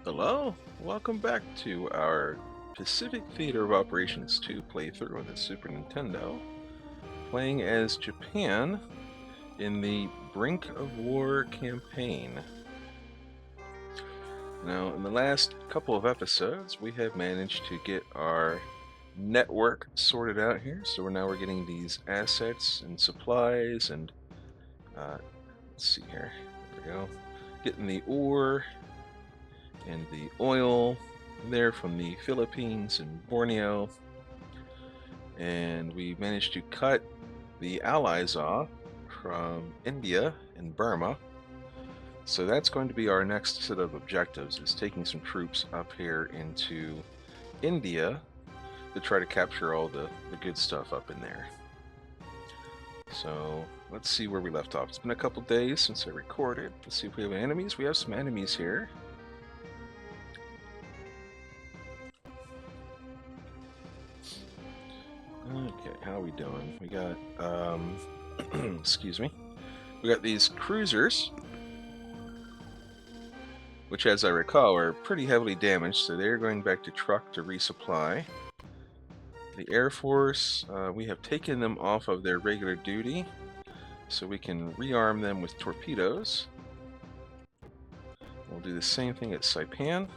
Hello, welcome back to our Pacific Theater of Operations 2 playthrough on the Super Nintendo, playing as Japan in the Brink of War campaign. Now, in the last couple of episodes, we have managed to get our network sorted out here, so we're getting these assets and supplies and, let's see here, there we go, getting the ore and the oil there from the Philippines and Borneo, and we managed to cut the allies off from India and Burma. So that's going to be our next set of objectives, is taking some troops up here into India to try to capture all the good stuff up in there. So let's see where we left off. It's been a couple days since I recorded. Let's see if we have enemies. We have some enemies here. Okay, how are we doing? We got, excuse me. We got these cruisers, which, as I recall, are pretty heavily damaged, so they're going back to truck to resupply. The Air Force, we have taken them off of their regular duty, so we can rearm them with torpedoes. We'll do the same thing at Saipan.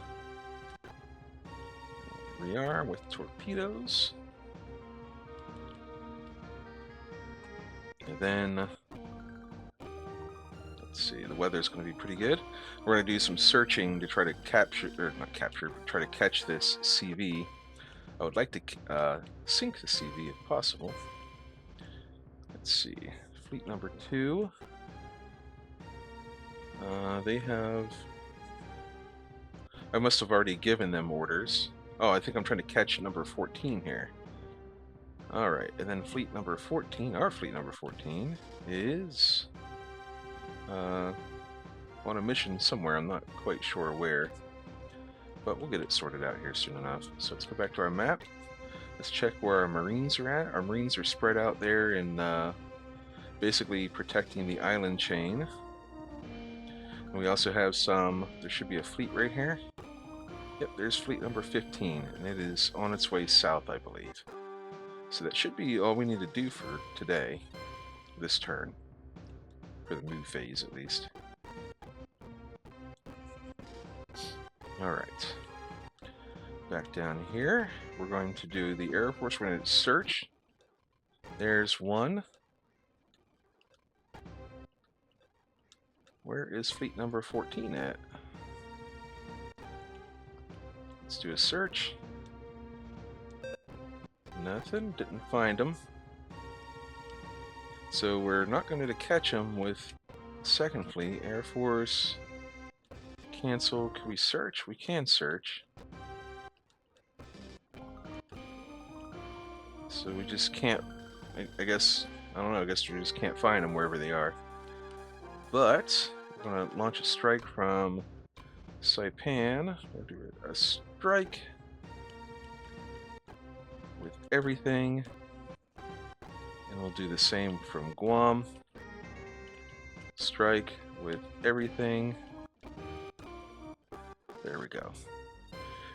Rearm with torpedoes. And then, let's see, the weather's going to be pretty good. We're going to do some searching to try to capture, or not capture, but try to catch this CV. I would like to sink the CV if possible. Let's see, fleet number 2. They have... I must have already given them orders. Oh, I think I'm trying to catch number 14 here. Alright, and then fleet number 14, our fleet number 14, is on a mission somewhere. I'm not quite sure where, but we'll get it sorted out here soon enough. So let's go back to our map. Let's check where our Marines are at. Our Marines are spread out there in basically protecting the island chain. And we also have some, there should be a fleet right here. Yep, there's fleet number 15, and it is on its way south, I believe. So that should be all we need to do for today, this turn, for the move phase at least. Alright, back down here, we're going to do the Air Force. We're going to search. There's one. Where is fleet number 14 at? Let's do a search. Nothing, didn't find them. So we're not going to catch them with second fleet. Air Force, cancel. Can we search? We can search. So we just can't, I guess, I don't know, I guess we just can't find them wherever they are. But we're going to launch a strike from Saipan. We'll do a strike with everything. And we'll do the same from Guam. Strike with everything. There we go.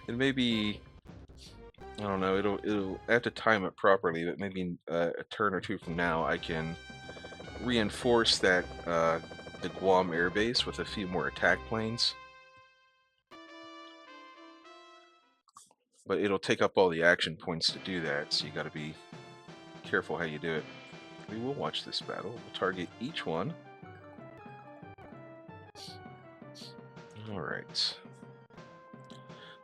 And maybe, I don't know, it'll have to time it properly, but maybe a turn or two from now I can reinforce that the Guam airbase with a few more attack planes. But it'll take up all the action points to do that, so you gotta be careful how you do it. We will watch this battle. We'll target each one. Alright.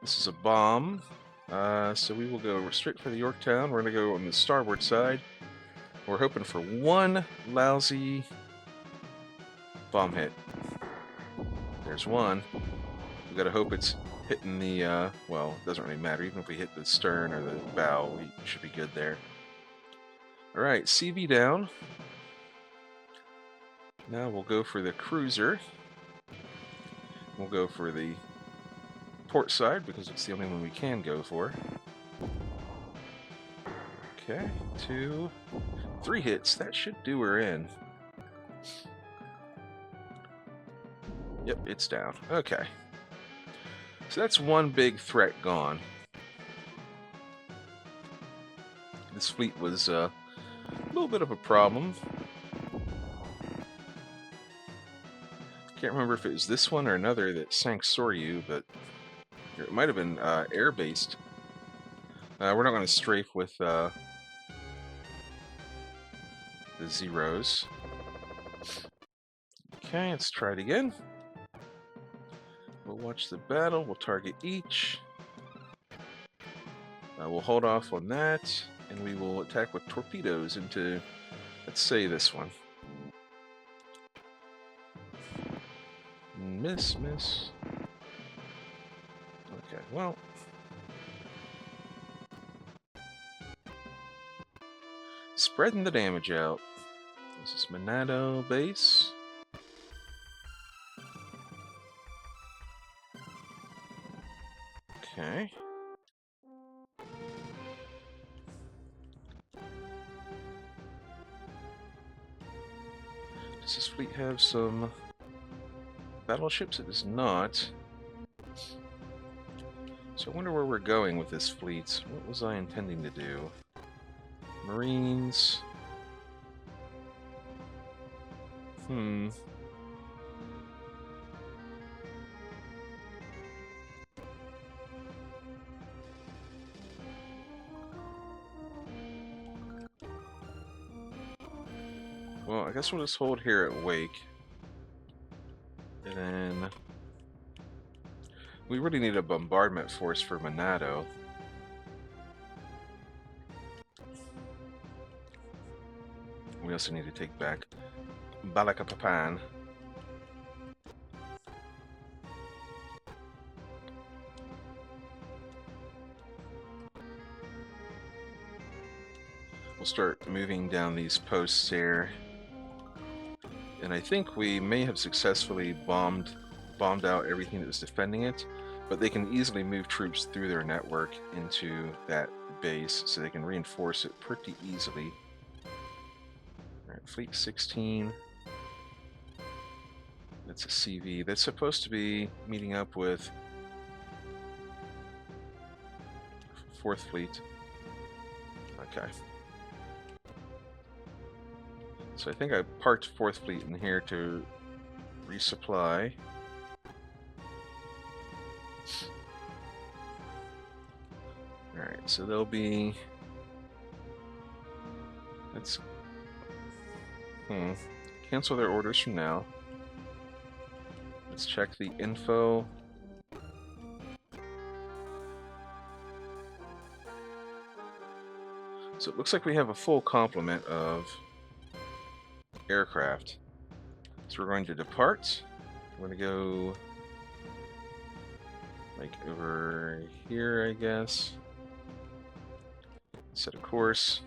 This is a bomb. So we will go straight for the Yorktown. We're going to go on the starboard side. We're hoping for one lousy bomb hit. There's one. We got to hope it's hitting the, well, it doesn't really matter. Even if we hit the stern or the bow, we should be good there. Alright, CV down. Now we'll go for the cruiser. We'll go for the port side because it's the only one we can go for. Okay, 2, 3 hits. That should do her in. Yep, it's down. Okay. So that's one big threat gone. This fleet was a little bit of a problem. Can't remember if it was this one or another that sank Soryu, but it might have been air-based. We're not going to strafe with the zeros. Okay, let's try it again. We'll watch the battle. We'll target each. We'll hold off on that, and we will attack with torpedoes into, let's say, this one. Miss. Okay, well. Spreading the damage out. This is Monado base. Okay. Does this fleet have some battleships? It does not. So I wonder where we're going with this fleet. What was I intending to do? Marines. Well, I guess we'll just hold here at Wake. And then we really need a bombardment force for Monado. We also need to take back Balikpapan. We'll start moving down these posts here. And I think we may have successfully bombed out everything that was defending it, but they can easily move troops through their network into that base, so they can reinforce it pretty easily. Alright, Fleet 16. That's a CV. That's supposed to be meeting up with 4th Fleet. Okay. So I think I parked 4th Fleet in here to resupply. Alright, so they'll be... Let's... Cancel their orders from now. Let's check the info. So it looks like we have a full complement of aircraft. So we're going to depart. We're going to go like over here, I guess. Set a course.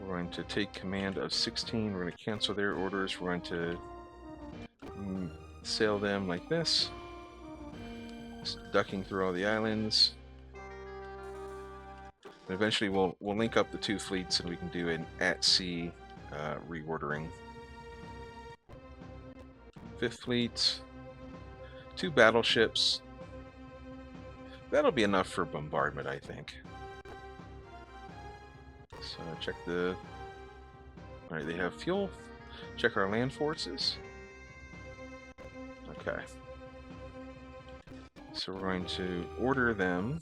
We're going to take command of 16. We're going to cancel their orders. We're going to sail them like this. Just ducking through all the islands. And eventually we'll link up the 2 fleets and we can do an at-sea reordering. 5th Fleet, 2 battleships. That'll be enough for bombardment, I think. So check the... Alright, they have fuel. Check our land forces. Okay. So we're going to order them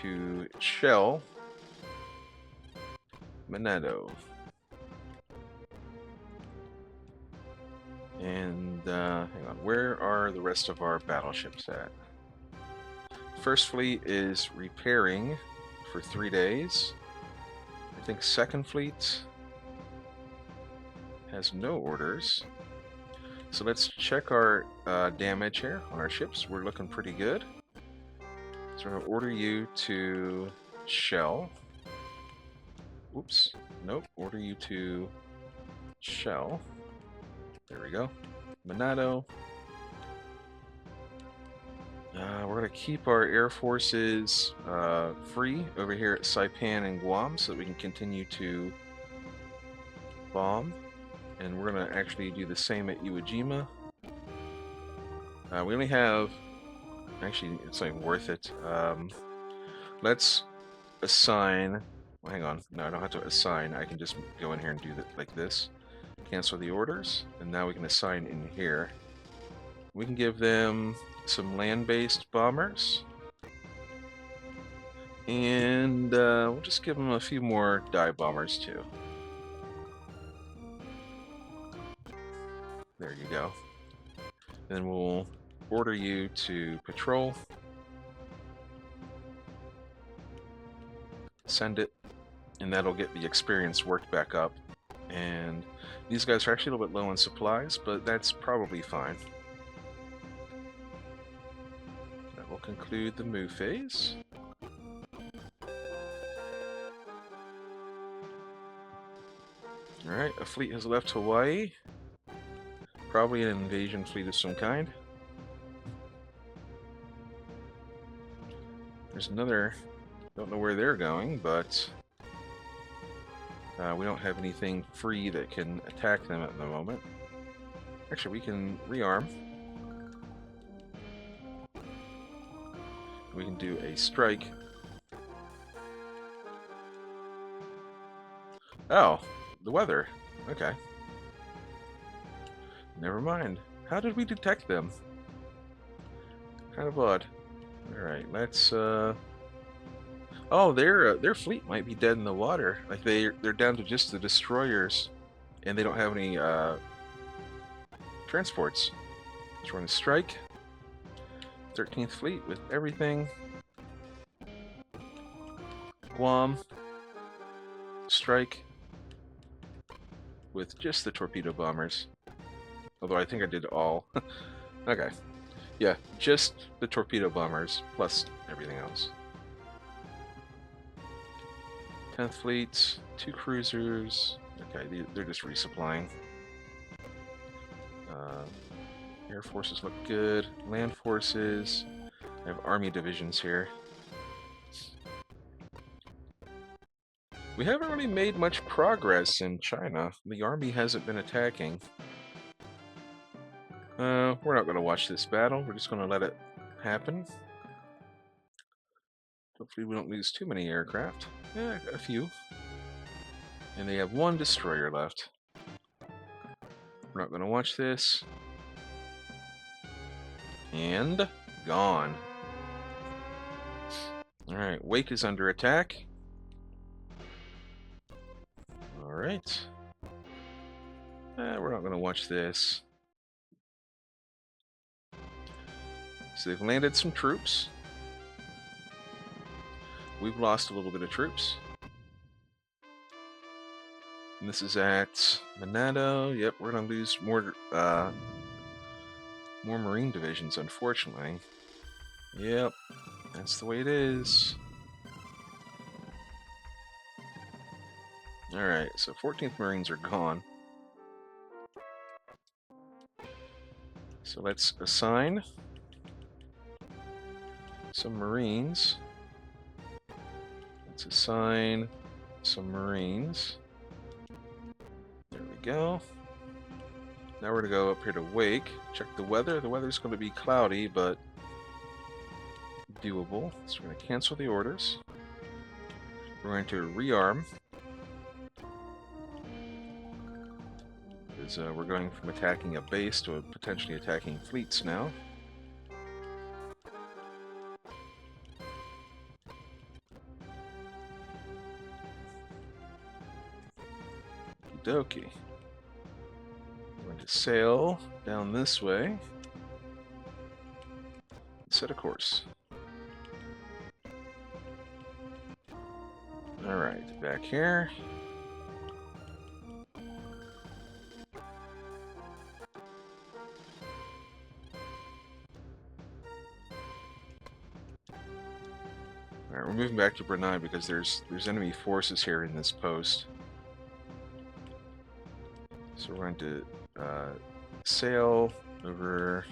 to shell Monado. And hang on, where are the rest of our battleships at? 1st Fleet is repairing for 3 days. I think 2nd Fleet has no orders. So let's check our damage here on our ships. We're looking pretty good. So we're going to order you to shell. Oops. Nope. Order you to shell. There we go. Monado. We're going to keep our air forces free over here at Saipan and Guam so that we can continue to bomb. And we're going to actually do the same at Iwo Jima. We only have... Actually, it's not even worth it. Let's assign... Well, hang on. No, I don't have to assign. I can just go in here and do that like this. Cancel the orders. And now we can assign in here. We can give them some land-based bombers. And we'll just give them a few more dive bombers too. There you go. Then we'll order you to patrol. Send it. And that'll get the experience worked back up. And these guys are actually a little bit low on supplies, but that's probably fine. That will conclude the move phase. Alright, a fleet has left Hawaii. Probably an invasion fleet of some kind. There's another... Don't know where they're going, but... we don't have anything free that can attack them at the moment. Actually, we can rearm. We can do a strike. Oh, the weather. Okay. Never mind. How did we detect them? Kind of odd. Alright, let's Oh, their fleet might be dead in the water. Like they're down to just the destroyers, and they don't have any transports. Let's run a strike. 13th Fleet with everything. Guam. Strike. With just the torpedo bombers. Although I think I did all. Okay. Yeah, just the torpedo bombers, plus everything else. 10th Fleet, 2 cruisers. Okay, they're just resupplying. Air forces look good. Land forces. I have army divisions here. We haven't really made much progress in China. The army hasn't been attacking. We're not going to watch this battle. We're just going to let it happen. Hopefully we don't lose too many aircraft. Yeah, a few. And they have 1 destroyer left. We're not going to watch this. And gone. Alright, Wake is under attack. Alright. We're not going to watch this. So they've landed some troops. We've lost a little bit of troops. And this is at Manado. Yep, we're going to lose more Marine divisions, unfortunately. Yep, that's the way it is. Alright, so 14th Marines are gone. So let's assign some Marines. Let's assign some Marines. There we go. Now we're going to go up here to Wake. Check the weather. The weather's going to be cloudy, but doable. So we're going to cancel the orders. We're going to rearm. Because we're going from attacking a base to potentially attacking fleets now. Okie dokie. We're going to sail down this way. Set a course. Alright, back here. Alright, we're moving back to Brunei because there's enemy forces here in this post. So we're going to sail over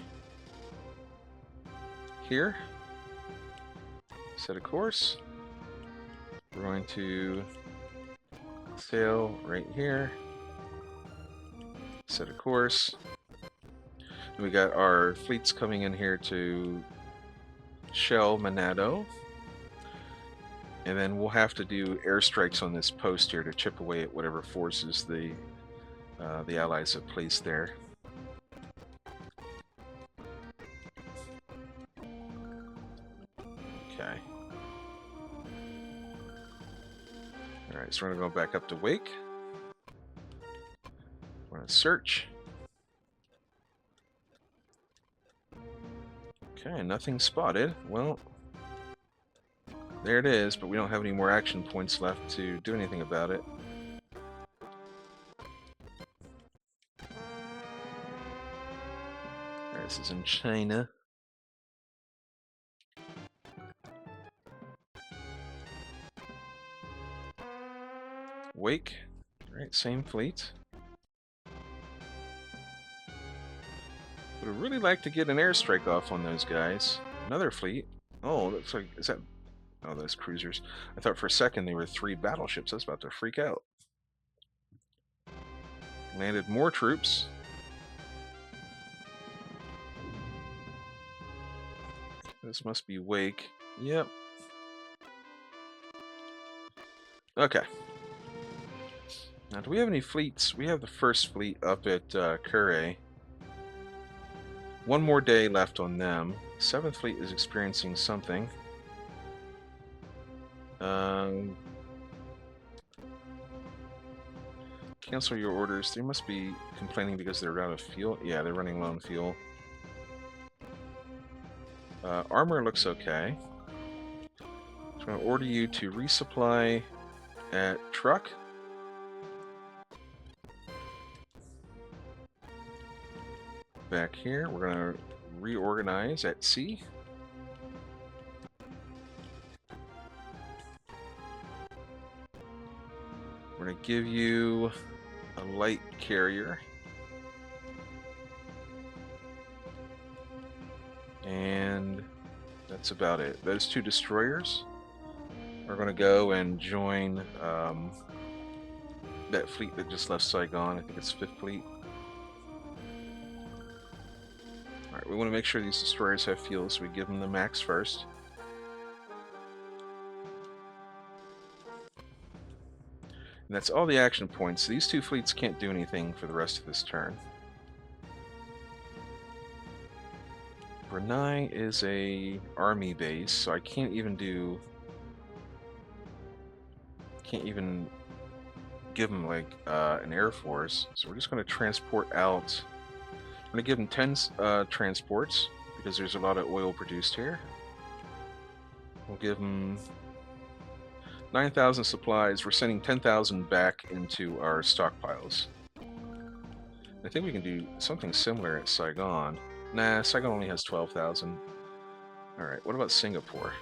here. Set a course. We're going to sail right here. Set a course. We got our fleets coming in here to shell Manado. And then we'll have to do airstrikes on this post here to chip away at whatever forces the Allies have placed there. Okay. Alright, so we're going to go back up to Wake. We're going to search. Okay, nothing spotted. Well, there it is, but we don't have any more action points left to do anything about it. Alright, this is in China. Wake. Alright, same fleet. Would have really liked to get an airstrike off on those guys. Another fleet. Oh, looks like, is that... Oh, those cruisers. I thought for a second they were 3 battleships. I was about to freak out. Landed more troops. This must be Wake. Yep. Okay. Now, do we have any fleets? We have the first fleet up at Kure. One more day left on them. 7th fleet is experiencing something. Cancel your orders. They must be complaining because they're out of fuel. Yeah, they're running low on fuel. Armor looks okay. So I'm going to order you to resupply at truck. Back here, we're going to reorganize at sea. We're going to give you a light carrier. And that's about it. Those 2 destroyers are going to go and join that fleet that just left Saigon. I think it's 5th Fleet. Alright, we want to make sure these destroyers have fuel, so we give them the max first. And that's all the action points. These 2 fleets can't do anything for the rest of this turn. Brunei is a army base, so I can't even do... Can't even give them like an air force. So we're just going to transport out. I'm going to give them 10 transports because there's a lot of oil produced here. We'll give them 9,000 supplies. We're sending 10,000 back into our stockpiles. I think we can do something similar at Saigon. Nah, Saigon only has 12,000. Alright, what about Singapore?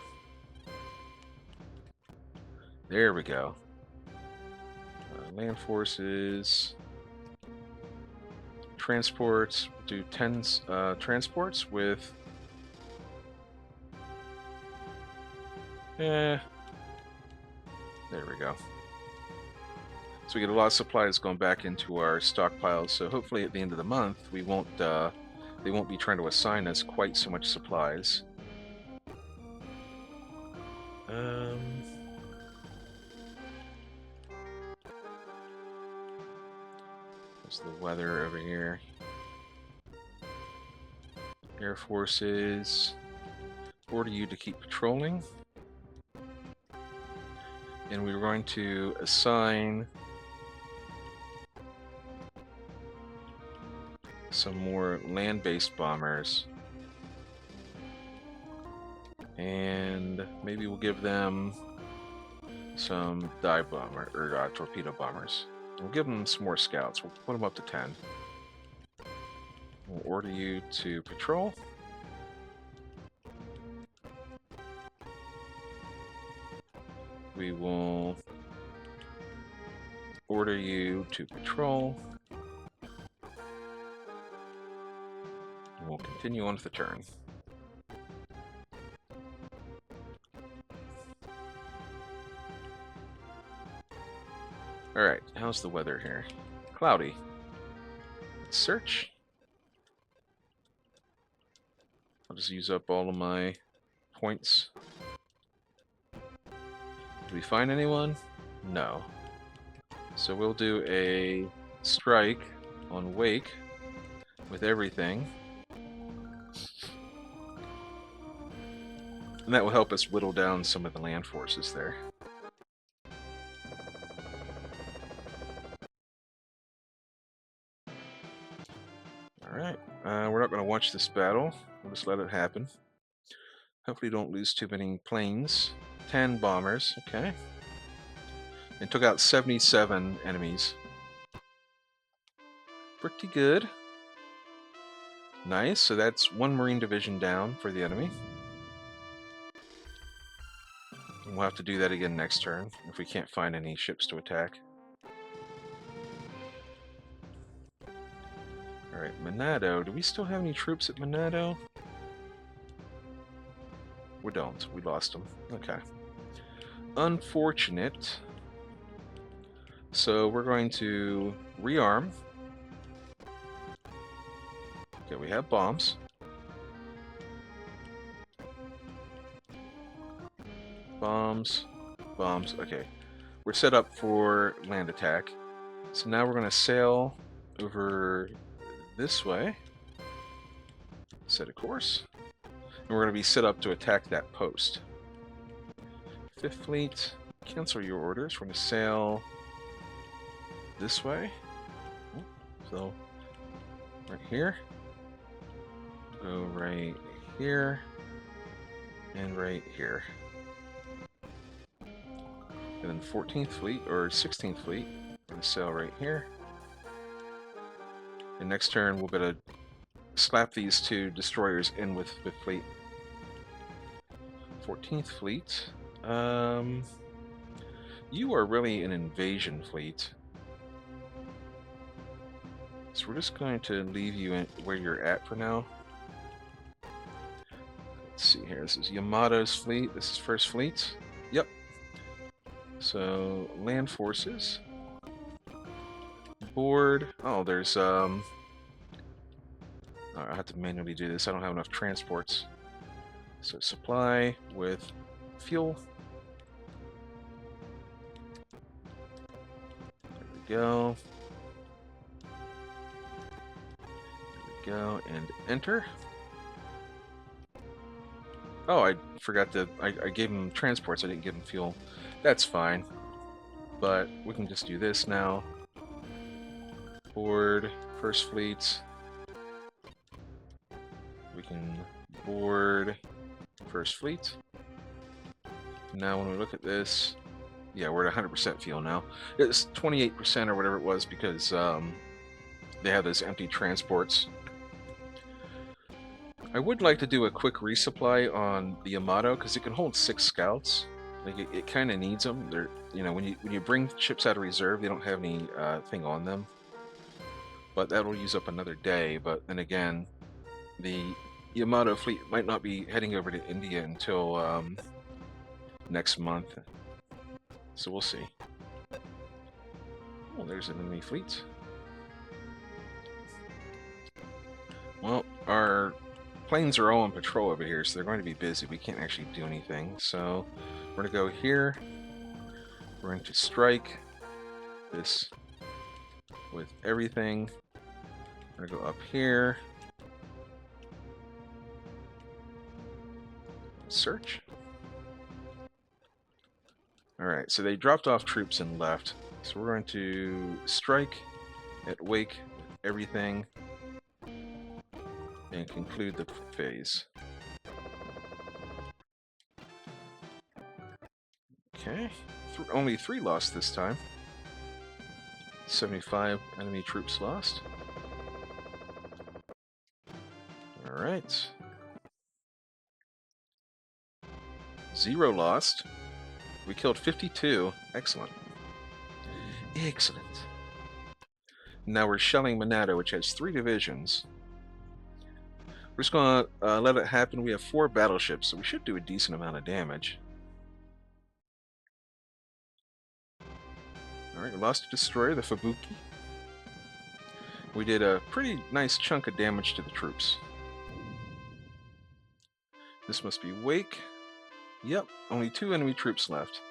There we go. Land forces. Transports. Do 10 transports with... There we go. So we get a lot of supplies going back into our stockpiles, so hopefully at the end of the month we won't they won't be trying to assign us quite so much supplies. What's the weather over here? Air forces. Order you to keep patrolling. And we're going to assign some more land-based bombers. And maybe we'll give them some dive bomber or torpedo bombers. We'll give them some more scouts. We'll put them up to 10. We'll order you to patrol. We will order you to patrol. We'll continue on with the turn. Alright, how's the weather here? Cloudy. Let's search. I'll just use up all of my points. Did we find anyone? No. So we'll do a strike on Wake with everything. And that will help us whittle down some of the land forces there. Alright, we're not going to watch this battle. We'll just let it happen. Hopefully don't lose too many planes. 10 bombers, okay. And took out 77 enemies. Pretty good. Nice, so that's one Marine division down for the enemy. And we'll have to do that again next turn if we can't find any ships to attack. Alright, Monado. Do we still have any troops at Monado? We don't. We lost them. Okay. Unfortunate. So we're going to rearm. Okay, we have bombs. Bombs. Bombs. Okay. We're set up for land attack. So now we're going to sail over this way. Set a course. And we're going to be set up to attack that post. 5th Fleet, cancel your orders. We're going to sail this way. So, right here. Go right here. And right here. And then 14th Fleet, or 16th Fleet, we're going to sail right here. And next turn, we'll better slap these two destroyers in with 5th Fleet. 14th Fleet. You are really an invasion fleet. So we're just going to leave you in where you're at for now. Let's see here. This is Yamato's fleet. This is 1st Fleet. Yep. So, land forces. Board. Oh, there's, I have to manually do this. I don't have enough transports. So, supply with fuel. There we go. There we go. And enter. Oh, I forgot to... I gave him transports. I didn't give him fuel. That's fine. But we can just do this now. Board 1st Fleet. We can board 1st Fleet. Now when we look at this, yeah, we're at 100% fuel now. It's 28% or whatever it was because they have those empty transports. I would like to do a quick resupply on the Yamato because it can hold 6 scouts. Like it kind of needs them. They're, you know, when you bring ships out of reserve, they don't have any thing on them. But that'll use up another day. But then again, the Yamato fleet might not be heading over to India until next month. So we'll see. Oh, there's an enemy fleet. Well, our planes are all on patrol over here, so they're going to be busy. We can't actually do anything. So we're going to go here. We're going to strike this with everything. We're going to go up here. Search. Alright, so they dropped off troops and left. So we're going to strike at Wake with everything and conclude the phase. Okay, only 3 lost this time. 75 enemy troops lost. Alright. 0 lost. We killed 52. Excellent. Excellent. Now we're shelling Monado, which has 3 divisions. We're just going to let it happen. We have 4 battleships, so we should do a decent amount of damage. Alright, we lost a destroyer, the Fubuki. We did a pretty nice chunk of damage to the troops. This must be Wake. Yep, only 2 enemy troops left.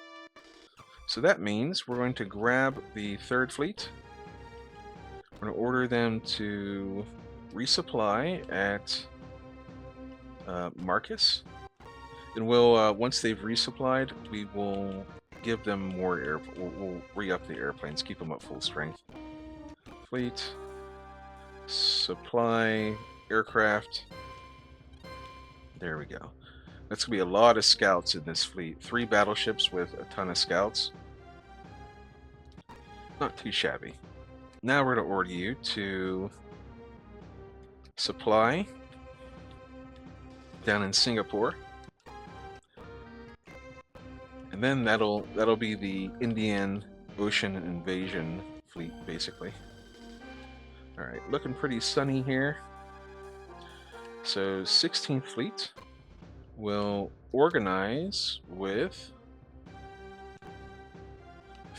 So that means we're going to grab the 3rd Fleet. We're going to order them to resupply at Marcus. And we'll, once they've resupplied, we will give them more we'll re-up the airplanes, keep them at full strength. Fleet, supply, aircraft. There we go. That's going to be a lot of scouts in this fleet. 3 battleships with a ton of scouts. Not too shabby. Now we're going to order you to supply down in Singapore. And then that'll be the Indian Ocean Invasion fleet, basically. Alright, looking pretty sunny here. So 16th Fleet will organize with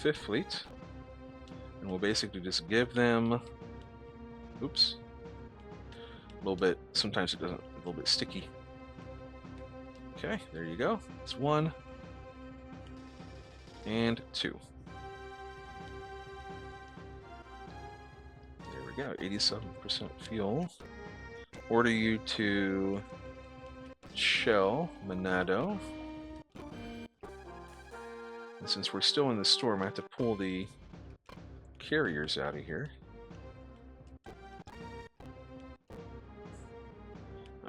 5th Fleet, and we'll basically just give them, oops, a little bit, sometimes it doesn't, a little bit sticky. Okay, there you go. It's 1 and 2. There we go, 87% fuel. Order you to Shell, Manado. And since we're still in the storm, I have to pull the carriers out of here.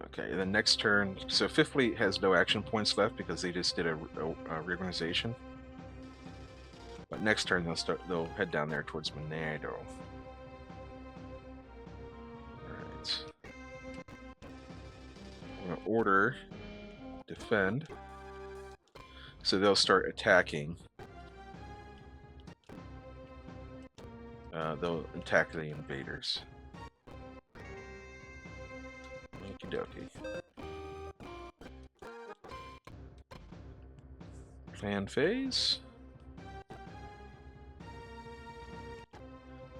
Okay, and then next turn, so 5th Fleet has no action points left because they just did a reorganization. But next turn they'll head down there towards Manado. Alright. We're gonna order defend. So they'll start attacking. They'll attack the invaders. Okie dokie. Plan phase.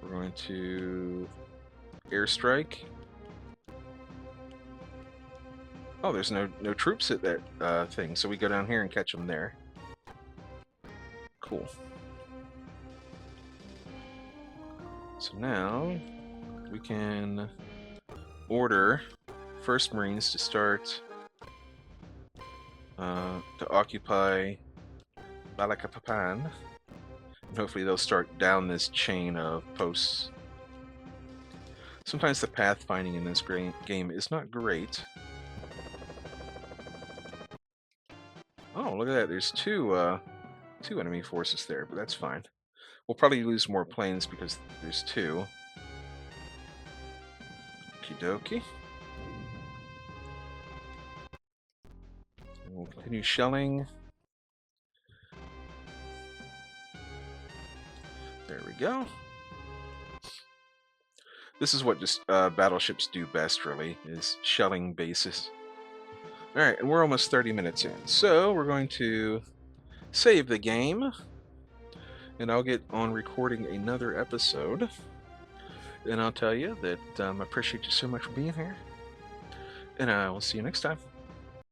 We're going to airstrike. Oh, there's no troops at that thing, so we go down here and catch them there. Cool. So now we can order 1st Marines to start to occupy Balikpapan, and hopefully they'll start down this chain of posts. Sometimes the pathfinding in this game is not great. Oh, look at that! There's two enemy forces there, but that's fine. We'll probably lose more planes because there's 2. Okie dokie. And we'll continue shelling. There we go. This is what just battleships do best, really, is shelling bases. Alright, and we're almost 30 minutes in. So we're going to save the game. And I'll get on recording another episode. And I'll tell you that I appreciate you so much for being here. And I will see you next time.